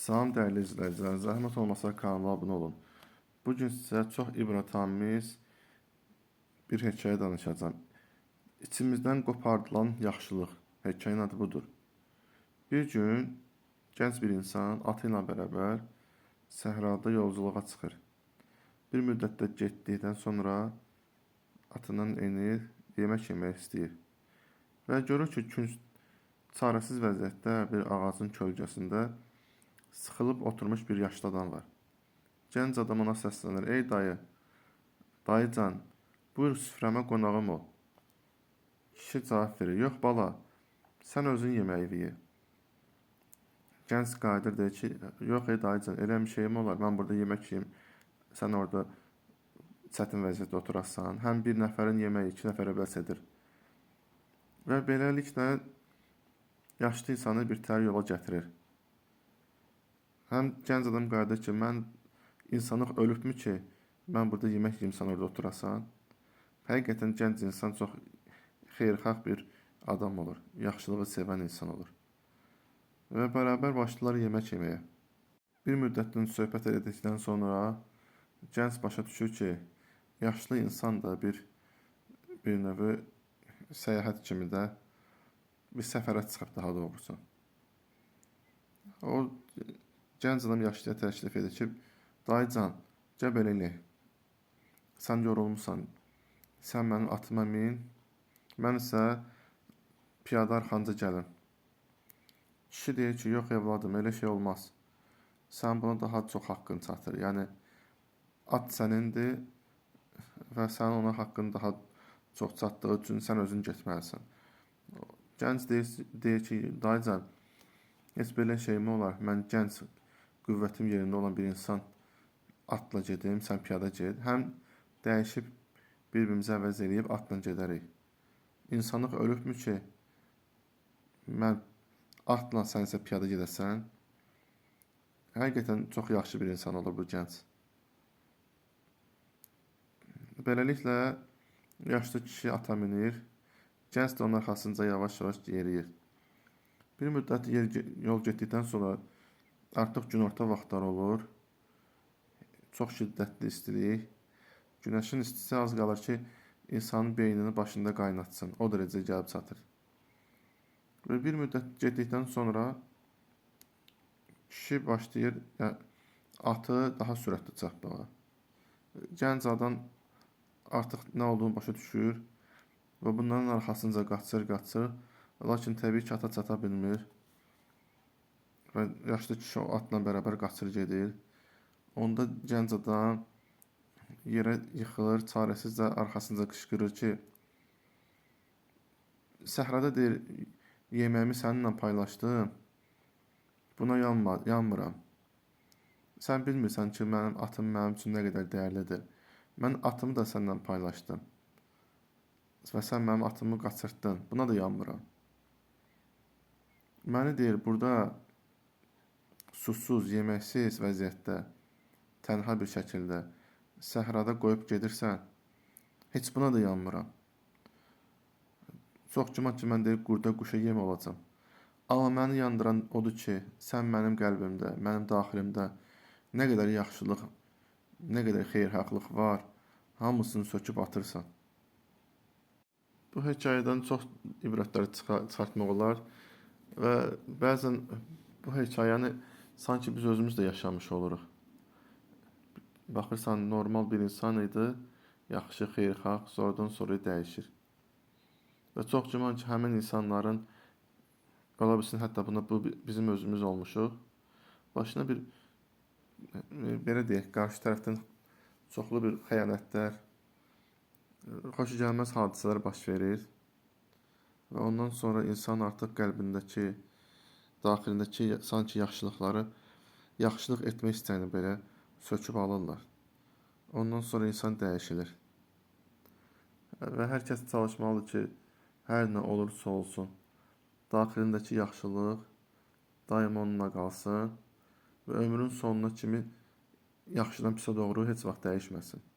Salam dəyərli izləyicilər, zəhmət olmasa kanala abunə olun. Bugün sizə çox ibrətamiz bir hekayə danışacağım. İçimizdən qopardılan yaxşılıq. Hekayənin adı budur. Bir gün gənc bir insan atı ilə bərabər səhrada yolculuğa çıxır. Bir müddətdə getdikdən sonra atından enir, yemək yemək istəyir. Və görür ki, künc çarəsiz vəziyyətdə bir ağacın kölgəsində sıxılıb oturmuş bir yaşlı adam var. Gənc adam ona səslənir. Ey dayı, dayıcan, buyur süfrəmə qonağım ol. Kişi cavab verir. Yox bala, sən özün yeməyi ye. Gənc qayıdır deyir ki, yox ey dayıcan, elə bir şeyim olar, mən burada yemək yiyeyim, sən orada çətin vəziyyətdə oturasan. Həm bir nəfərin yeməyi 2 nəfərə bəs edir. Və beləliklə yaşlı insanı bir tər yola gətirir. Həm gənc adam qayıdır ki, mən insanlıq ölübmü ki, mən burada yemək yiyeyim, sən orada oturasan. Həqiqətən gənc insan çox xeyirxah bir adam olur, yaxşılığı sevən insan olur. Və bərabər başlayırlar yemək yeməyə. Bir müddətdən söhbət edildikdən sonra gənc başa düşür ki, yaşlı insan da bir növ səyahət kimi də bir səfərə çıxıb daha doğrusu. O gənc adam yaşlıya təklif edir ki, dayıcan, gəl belə eləyək. Sən yorulmusan, sən mənim atıma min, mən isə piyada arxanca gəlim. Kişi deyir ki, yox evladım, elə şey olmaz. Sən buna daha çox haqqın çatır. Yəni, at sənindir və sənin ona haqqın daha çox çatdığı üçün sən özün getməlisən. Gənc deyir ki, dayıcan, heç belə şey mi olar? Mən gənc, qüvvətim yerində olan bir insan atla gedim, sən piyada get. Həm dəyişib bir-birimizi əvəz eləyib atla gedərik. İnsanlıq ölübmü ki, mən atla sən isə piyada gedəsən. Həqiqətən çox yaxşı bir insan olur bu gənc. Beləliklə, yaşlı kişi ata minir, gənc də onun arxasınca yavaş-yavaş yeriyir. Bir müddət yol getdikdən sonra artıq günorta vaxtları olur, çox şiddətli istilik, günəşin istisi az qalır ki, insanın beynini başında qaynatsın, o dərəcə gəlib çatır. Və bir müddət getdikdən sonra kişi başlayır atı daha sürətli çapmağa. Gənc adam artıq nə olduğunu başa düşür və bunların arxasınca qaçır, lakin təbii ki, ata çata bilmir və yaşlı kişi o atla bərabər qaçır gedir. Onda gənc adam yerə yıxılır, çarəsizcə arxasınca qışqırır ki, səhrada deyir, yeməyimi səninlə paylaşdım, buna yanmıram. Sən bilmirsən ki, mənim atım mənim üçün nə qədər dəyərlidir. Mən atımı da səninlə paylaşdım və sən mənim atımı qaçırtdın, buna da yanmıram. Məni deyir, burada susuz, yeməksiz vəziyyətdə, tənha bir şəkildə səhrada qoyub gedirsən, heç buna da yanmıram. Çox güman ki, mən deyir, qurda quşa yem olacam. Amma məni yandıran odur ki, sən mənim qəlbimdə, mənim daxilimdə nə qədər yaxşılıq, nə qədər xeyirxahlıq var, hamısını söküb atırsan. Bu hekayədən çox ibrətlər çıxartmaq olar və bəzən bu hekayəni sanki biz özümüz də yaşamış oluruq. Baxırsan, normal bir insan idi, yaxşı, xeyirxah, sonradan sonra dəyişir. Və çox güman ki, həmin insanların, ola bilsin, hətta bu bizim özümüz olmuşuq, başına belə deyək, qarşı tərəfdən çoxlu bir xəyanətlər, xoşagəlməz hadisələr baş verir və ondan sonra insan artıq qəlbindəki, daxilindəki sanki yaxşılıqları, yaxşılıq etmək istəyini belə söküb alırlar. Ondan sonra insan dəyişilir. Və hər kəs çalışmalıdır ki, hər nə olursa olsun, daxilindəki yaxşılıq daima onunla qalsın və ömrün sonuna kimi yaxşıdan pisə doğru heç vaxt dəyişməsin.